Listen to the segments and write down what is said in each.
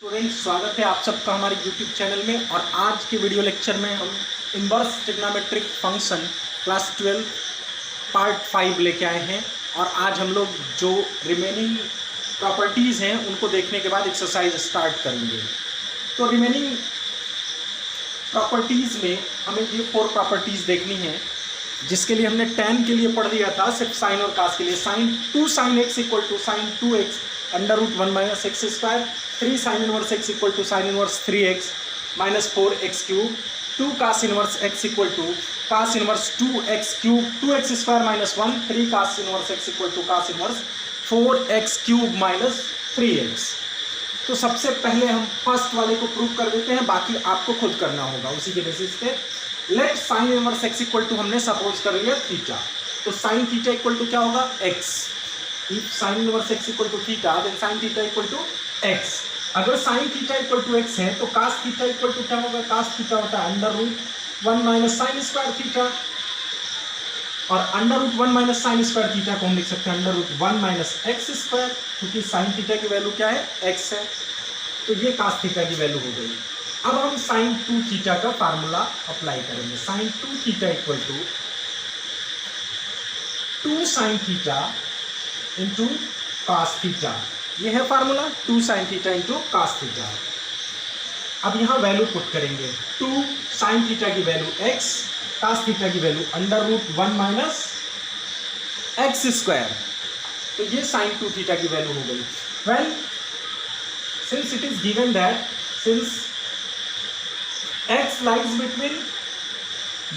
Student, स्वागत है आप सबका हमारे YouTube चैनल में। और आज के वीडियो लेक्चर में हम inverse trigonometric function class 12 part 5 लेके आए हैं। और आज हम लोग जो रिमेनिंग प्रॉपर्टीज़ हैं उनको देखने के बाद एक्सरसाइज स्टार्ट करेंगे। तो रिमेनिंग प्रॉपर्टीज़ में हमें ये 4 प्रॉपर्टीज़ देखनी है, जिसके लिए हमने tan के लिए पढ़ लिया था सिर्फ साइन और कास के लिए। Two sine x equal to sine 2x under root 1 minus x square, 3 sine inverse x equal to sine inverse 3x minus 4x cube, 2 cos inverse x equal to cos inverse 2x cube 2x square minus 1, 3 cos inverse x equal to cos inverse 4x cube minus 3x। तो सबसे पहले हम first वाले को prove कर देते हैं, बाकी आपको खुद करना होगा उसी के बेसिस पे। Let sine inverse x equal to हमने सपोज कर लिया थीटा, तो साइन थीटा इक्वल टू क्या होगा x। If sine inverse x equal to theta then sine theta equal to x। अगर sine theta equal to x है तो cos theta equal to क्या होगा, कास थीटा होता है under root 1 minus sine square theta. और under root 1 minus sine square theta को हम लिख सकते हैं under root 1 minus x square, क्योंकि साइन थीटा की वैल्यू क्या है, x है। तो ये कास थीटा की वैल्यू हो गई। अब हम साइन 2 थीटा का फार्मूला अप्लाई करेंगे। Sine 2 theta equal to 2 sine theta into cos theta, ये है formula 2 sine theta into cos theta. अब यहाँ वैल्यू पुट करेंगे, 2 साइन थीटा की वैल्यू x, कास थीटा की value under root 1 minus x square. तो ये साइन 2 थीटा की वैल्यू हो गई। Well since it is given that since x lies between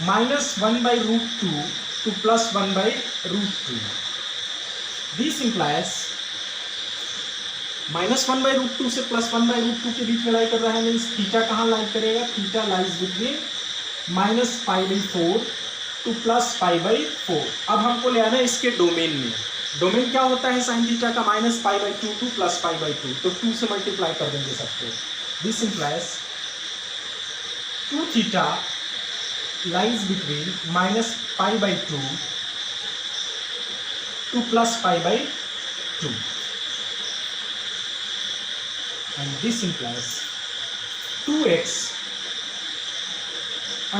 minus 1 by root 2 to plus 1 by root 2. This implies minus 1 by root 2 से plus 1 by root 2 के बीच में लाई कर रहा है, मीन्स थीटा कहाँ लाई करेगा, theta lies between minus pi by 4 two plus pi by 4। अब हमको ले आना है इसके डोमेन में। डोमेन क्या होता है साइन थीटा का, minus pi by 2 two plus pi by 2, तो 2 से मल्टीप्लाई कर देंगे सबको। This implies 2 theta lies between minus pi by 2 to plus pi by 2, and this implies 2x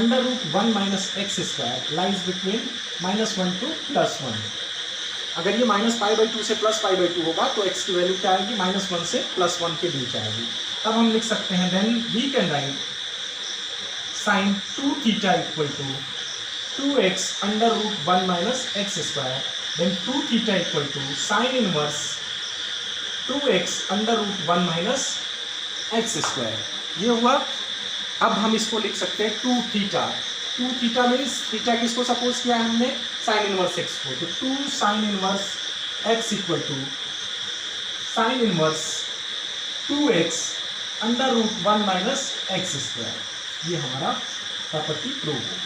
under root 1 minus x square lies between minus 1 to plus 1। अगर ये minus pi by 2 से plus pi by 2 होगा तो x की value क्या आएगी, minus 1 से plus 1 के बीच आएगी। तब हम लिख सकते हैं then we can write sine 2 theta equal to 2x under root 1 minus x square, then 2 theta equal to sine inverse 2x under root 1 minus x square. ये हुआ। अब हम इसको लिख सकते हैं 2 थीटा। 2 थीटा मीन्स थीटा किसको सपोज किया है हमने, साइन इनवर्स एक्स को, तो 2 sine inverse x equal to sine inverse 2x under root 1 minus x square. ये हमारा प्रॉपर्टी प्रूव है।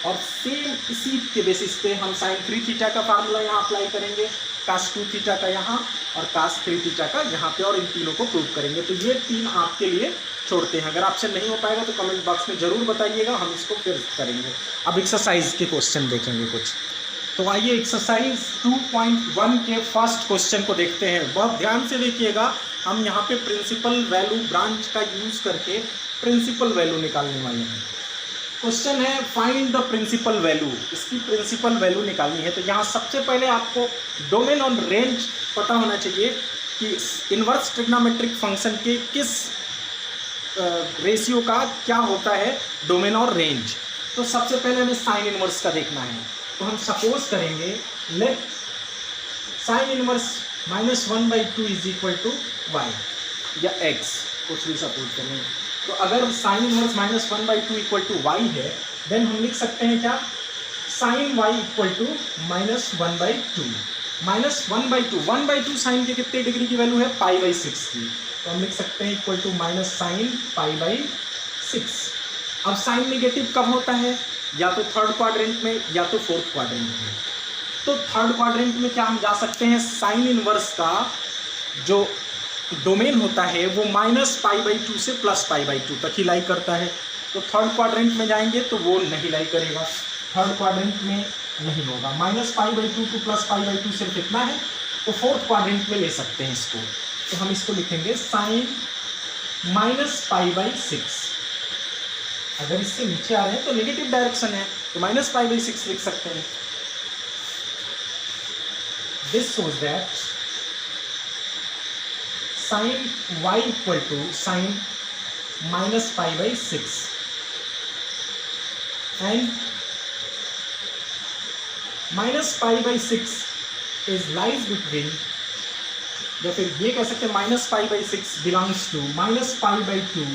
और सेम इसी के बेसिस पे हम साइन 3 थीटा का फार्मूला यहाँ अप्लाई करेंगे, कास 2 थीटा का यहाँ और कास 3 थीटा का यहाँ पे, और इन तीनों को प्रूव करेंगे। तो ये 3 आपके लिए छोड़ते हैं। अगर आपसे नहीं हो पाएगा तो कमेंट बॉक्स में ज़रूर बताइएगा, हम इसको फिर करेंगे। अब एक्सरसाइज के क्वेश्चन देखेंगे कुछ। तो आइए एक्सरसाइज 2.1 के फर्स्ट क्वेश्चन को देखते हैं। बहुत ध्यान से देखिएगा, हम यहाँ पे प्रिंसिपल वैल्यू ब्रांच का यूज़ करके प्रिंसिपल वैल्यू निकालने वाले हैं। क्वेश्चन है फाइंड द प्रिंसिपल वैल्यू, इसकी प्रिंसिपल वैल्यू निकालनी है। तो यहाँ सबसे पहले आपको डोमेन और रेंज पता होना चाहिए कि इनवर्स ट्रिग्नोमेट्रिक फंक्शन के किस रेशियो का क्या होता है डोमेन और रेंज। तो सबसे पहले हमें साइन इनवर्स का देखना है। तो हम सपोज करेंगे let sine inverse minus 1 by 2 is equal to y या x, कुछ भी सपोज करेंगे। तो अगर sine inverse minus 1 by 2 equal to y है, देन हम लिख सकते हैं क्या, sine y equal to minus 1 by 2। Minus 1 by 2, 1 by 2 sine के कितने डिग्री की वैल्यू है, पाई बाई 6 की। तो हम लिख सकते हैं equal to minus sine pi by 6। अब साइन नेगेटिव कब होता है, या तो थर्ड क्वाड्रेंट में या तो फोर्थ क्वाड्रेंट में। तो थर्ड क्वाड्रेंट में क्या हम जा सकते हैं, साइन इनवर्स का जो डोमेन होता है वो माइनस पाई बाई 2 से प्लस पाई बाई 2 तक ही लाई करता है। तो थर्ड क्वाड्रेंट में जाएंगे तो वो नहीं लाई करेगा, थर्ड क्वाड्रेंट में नहीं होगा। Minus pi by 2 two plus pi by 2 सिर्फ इतना है, तो फोर्थ क्वाड्रेंट में ले सकते हैं इसको। तो हम इसको लिखेंगे साइन -π/6। अगर इससे नीचे आ रहे हैं तो नेगेटिव डायरेक्शन है, तो -π/6 लिख सकते हैं। This shows that sin y equal to sin -π/6 and -π/6 is lies between, या फिर ये कह सकते हैं -π/6 belongs to -π/2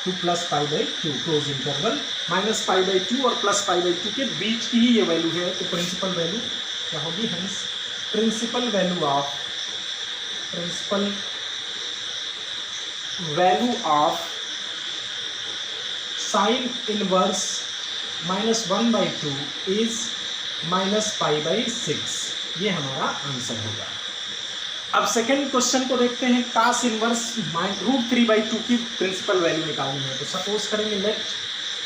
to +π/2 close interval. -π/2 और +π/2 के बीच की ही ये वैल्यू है, तो प्रिंसिपल वैल्यू क्या होगी? Hence principal value of sine inverse -1/2 is -π/6। ये हमारा आंसर होगा। अब सेकंड क्वेश्चन को देखते हैं। कास इनवर्स √3/2 की प्रिंसिपल वैल्यू निकालनी है, तो सपोज करेंगे let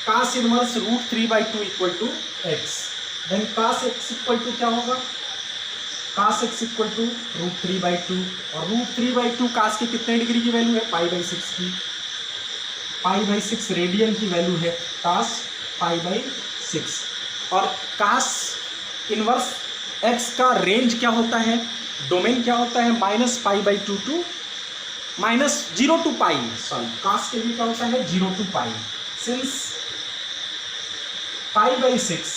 cos inverse √3/2 equal to x, then cos x equal to क्या होगा? कास एक्स इक्वल टू √3/2, और √3/2 कास के कितने डिग्री की वैल्यू है? π/6 की। π/6 रेडियन की वैल्यू है कास π/6। और कास इनवर्स एक्स का रेंज क्या होता है, डोमेन क्या होता है? -π/2 to -0 to pi, sorry cos के लिए क्या होता है? 0 to pi. Since π/6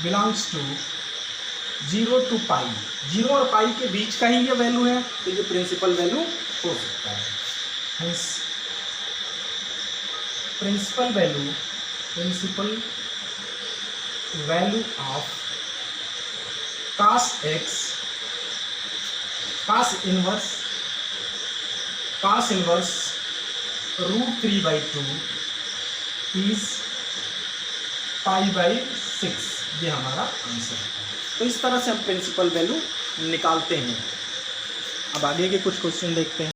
belongs to 0 to pi, 0 और पाई के बीच का ही ये वैल्यू है, तो ये प्रिंसिपल वैल्यू हो सकता है। Hence principal value of cos x, cos inverse √3/2 is π/6। ये हमारा आंसर है। तो इस तरह से हम प्रिंसिपल वैल्यू निकालते हैं। अब आगे के कुछ क्वेश्चन देखते हैं।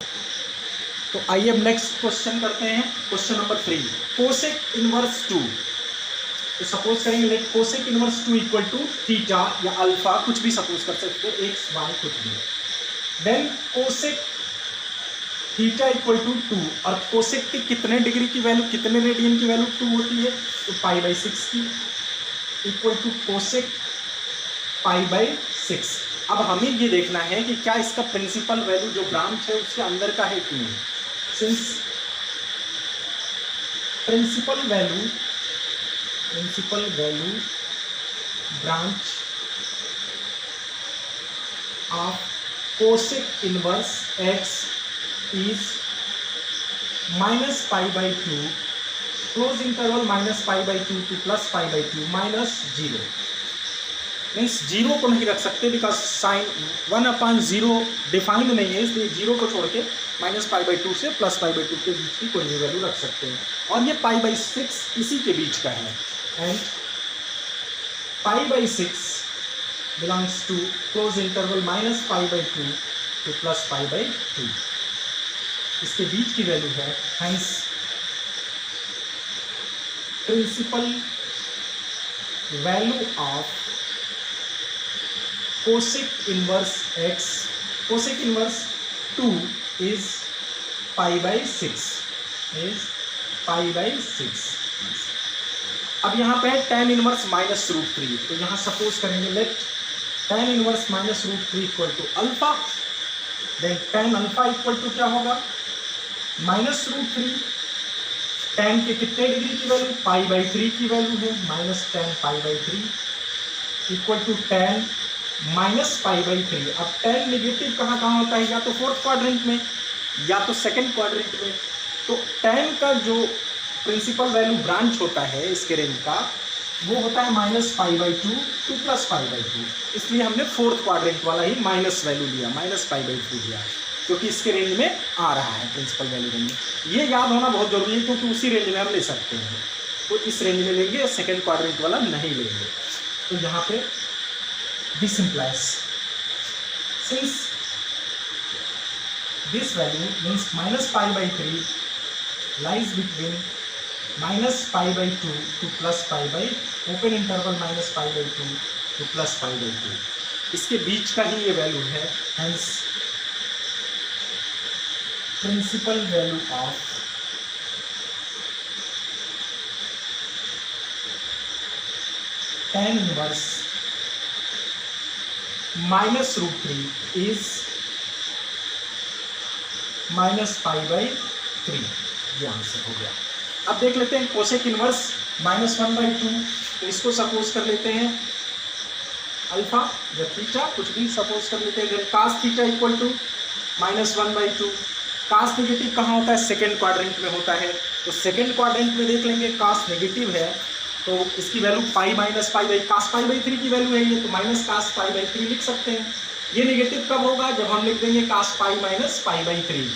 तो आइए अब नेक्स्ट क्वेश्चन करते हैं। Question number 3, cosec inverse 2। तो सपोज करेंगे let cosec inverse 2 equal to theta या अल्फा, कुछ भी सपोज कर सकते हैं, एक्स वाई कुछ भी। Then cosec theta equal to 2, और कोसेक के कितने डिग्री की वैल्यू, कितने रेडियन की वैल्यू 2 होती है? तो π/6 की, इक्वल टू कोसेक π/6। अब हमें ये देखना है कि क्या इसका प्रिंसिपल वैल्यू जो ब्रांच है उसके अंदर का है कि नहीं। Since principal value branch of cosec inverse x is -π/2 close interval -π/2 to +π/2 -0। Means 0 को नहीं रख सकते बिकॉज साइन 1/0 डिफाइंड नहीं है, इसलिए 0 को छोड़ के -π/2 से +π/2 के बीच की कोई भी वैल्यू रख सकते हैं। और ये π/6 इसी के बीच का है, and π/6 belongs to close interval -π/2 to +π/2। इसके बीच की वैल्यू है। Hence principal value of cosec inverse x, cosec inverse 2 is π/6, अब यहाँ पे है tan इनवर्स -√3। तो यहाँ सपोज करेंगे let tan inverse -√3 equal to alpha, then tan alpha equal to क्या होगा? -√3। tan के कितने डिग्री की वैल्यू? π/3 की वैल्यू है, -tan π/3 इक्वल टू tan -π/3। अब tan नेगेटिव कहाँ होता है? या तो फोर्थ क्वाड्रेंट में या तो सेकंड क्वाड्रेंट में। तो tan का जो प्रिंसिपल वैल्यू ब्रांच होता है इसके रेंज का, वो होता है -π/2 टू +π/2। इसलिए हमने फोर्थ क्वाड्रेंट वाला ही माइनस वैल्यू लिया, -π/2 लिया, क्योंकि इसके रेंज में आ रहा है प्रिंसिपल वैल्यू रेंज में। ये याद होना बहुत जरूरी है, क्योंकि उसी रेंज में हम ले सकते हैं। तो इस रेंज में लेंगे, सेकंड क्वाड्रेंट वाला नहीं लेंगे। तो यहाँ पे this implies since this value means -π/3 lies between -π/2 to +π/, open interval -π/2 to +π/2, इसके बीच का ही ये वैल्यू है। hence principal value of tan inverse -√3 is -π/3। ये आंसर हो गया। अब देख लेते हैं कोसेक इनवर्स -1/2, तो इसको सपोज कर लेते हैं अल्फा या थीटा, कुछ भी सपोज कर लेते हैं। Then cos theta equal to -1/2। cos negative कहाँ होता है? सेकेंड क्वाड्रेंट में होता है। तो सेकेंड क्वाड्रेंट में देख लेंगे cos नेगेटिव है तो इसकी value pi minus pi by cos π/3 की वैल्यू है ये, तो -cos π/3 लिख सकते हैं। ये नेगेटिव कब होगा? जब हम लिख देंगे cos π माइनस π/3।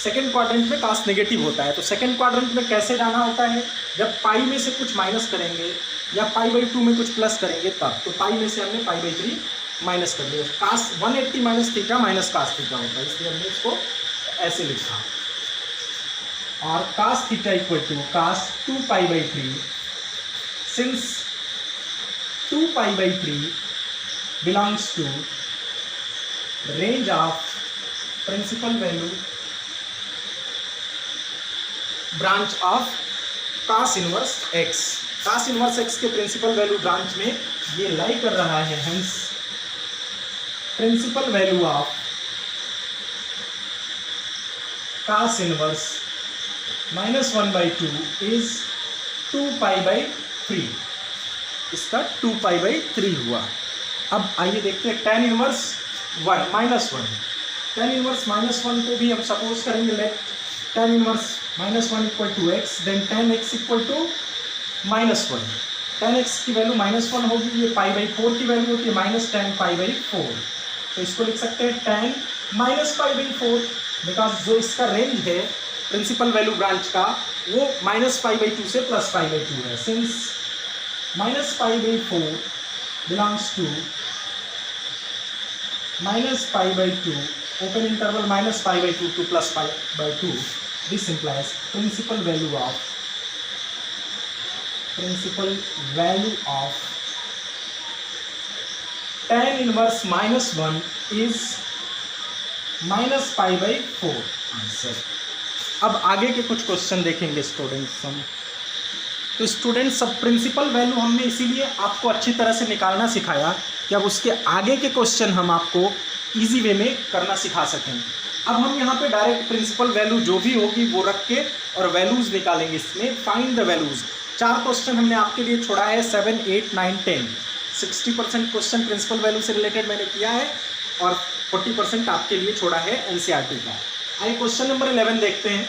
सेकेंड क्वाड्रेंट में cos नेगेटिव होता है। तो सेकेंड क्वाड्रेंट में कैसे जाना होता है? जब पाई में से कुछ माइनस करेंगे या π/2 में कुछ प्लस करेंगे तब। तो पाई में से हमने π/3 माइनस कर दिया। cos 180 minus theta minus cos theta होता है, इसलिए हमने इसको ऐसे लिखा। और cos theta equal to cos 2π/3, since 2π/3 belongs to range of principal value branch of cos inverse x। cos inverse x के प्रिंसिपल वैल्यू ब्रांच में ये लाई कर रहा है, hence principal value of cos inverse -1/2 is 2π/3। इसका 2π/3 हुआ। अब आइए देखते हैं tan इनवर्स -1। tan इनवर्स -1 को भी हम सपोज करेंगे let tan inverse -1 equal to x, देन tan x equal to -1। tan x की वैल्यू -1 होगी, ये π/4 की वैल्यू होती है -tan π/4। तो इसको लिख सकते हैं tan -π/4, बिकॉज जो इसका रेंज है प्रिंसिपल वैल्यू ब्रांच का वो -π/2 से +π/2 है। Since -π/4 belongs to -π/2 open interval -π/2 to +π/2, this implies principal value of tan inverse -1 is -π/4 answer. अब आगे के कुछ क्वेश्चन देखेंगे स्टूडेंट्स हम। तो स्टूडेंट्स सब प्रिंसिपल वैल्यू हमने इसीलिए आपको अच्छी तरह से निकालना सिखाया कि अब उसके आगे के क्वेश्चन हम आपको इजी वे में करना सिखा सकें। अब हम यहाँ पे डायरेक्ट प्रिंसिपल वैल्यू जो भी होगी वो रख के और वैल्यूज निकालेंगे। इसमें फाइंड द वैल्यूज। 4 क्वेश्चन हमने आपके लिए छोड़ा है, 7, 8, 9, 10। 60% क्वेश्चन प्रिंसिपल वैल्यू से रिलेटेड मैंने किया है और 40% आपके लिए छोड़ा है एनसीईआरटी का। आइए क्वेश्चन नंबर 11 देखते हैं।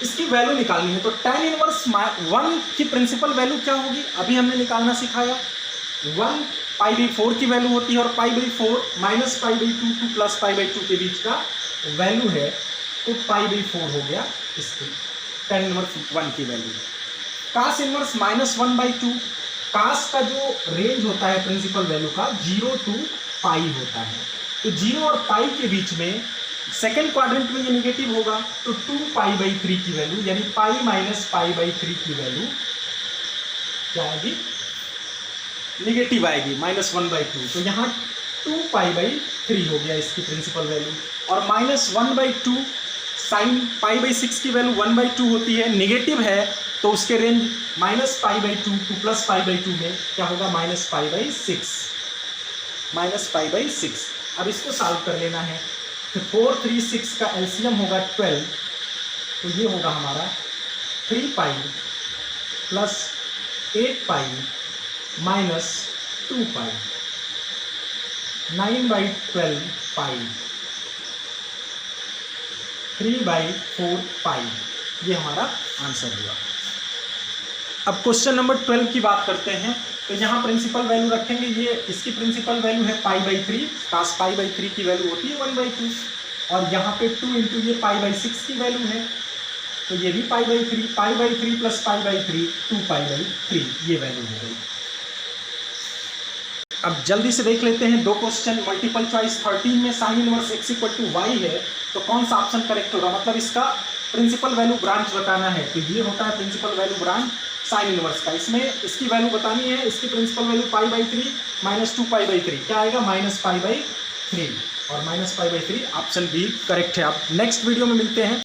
इसकी वैल्यू निकालनी है। तो tan इनवर्स 1 की प्रिंसिपल वैल्यू क्या होगी? अभी हमने निकालना सिखाया। 1 π/4 की वैल्यू होती है और π/4 -π/2 टू +π/2 के बीच का वैल्यू है, तो π/4 हो गया इसकी tan इनवर्स 1 की वैल्यू। cos इनवर्स -1/2, cos का जो रेंज होता है प्रिंसिपल वैल्यू का 0 to π होता है। तो 0 और π के बीच में सेकेंड क्वाड्रेंट में ये निगेटिव होगा, तो 2π/3 की वैल्यू यानी π -π/3 की वैल्यू क्या आएगी? निगेटिव आएगी, -1/2। तो यहाँ 2π/3 हो गया इसकी प्रिंसिपल वैल्यू। और -1/2 साइन π/6 की वैल्यू 1/2 होती है, निगेटिव है तो उसके रेंज -π/2 टू +π/2 में क्या होगा? -π/6। अब इसको सॉल्व कर लेना है। तो 4, 3, 6 का एलसीएम होगा 12, तो ये होगा हमारा 3π + 8π - 2π, 9/12 π, 3/4π। ये हमारा आंसर हुआ। अब क्वेश्चन नंबर 12 की बात करते हैं। तो यहाँ प्रिंसिपल वैल्यू रखेंगे। ये इसकी प्रिंसिपल वैल्यू है π/3, cos π/3 की वैल्यू होती है 1/2, और यहाँ पे 2 इंटू ये π/6 की वैल्यू है, तो ये भी π/3 + π/3 2π/3 ये वैल्यू हो गई। अब जल्दी से देख लेते हैं 2 क्वेश्चन। मल्टीपल चॉइस 13 में साइन इनवर्स x = y है, तो कौन सा ऑप्शन करेक्ट होगा? मतलब इसका प्रिंसिपल वैल्यू ब्रांच बताना है। तो ये होता है principal value branch sine inverse का। इसमें इसकी वैल्यू बतानी है। इसकी प्रिंसिपल वैल्यू π/3 - 2π/3 क्या आएगा? -π/3। और -π/3 ऑप्शन बी करेक्ट है। अब नेक्स्ट वीडियो में मिलते हैं।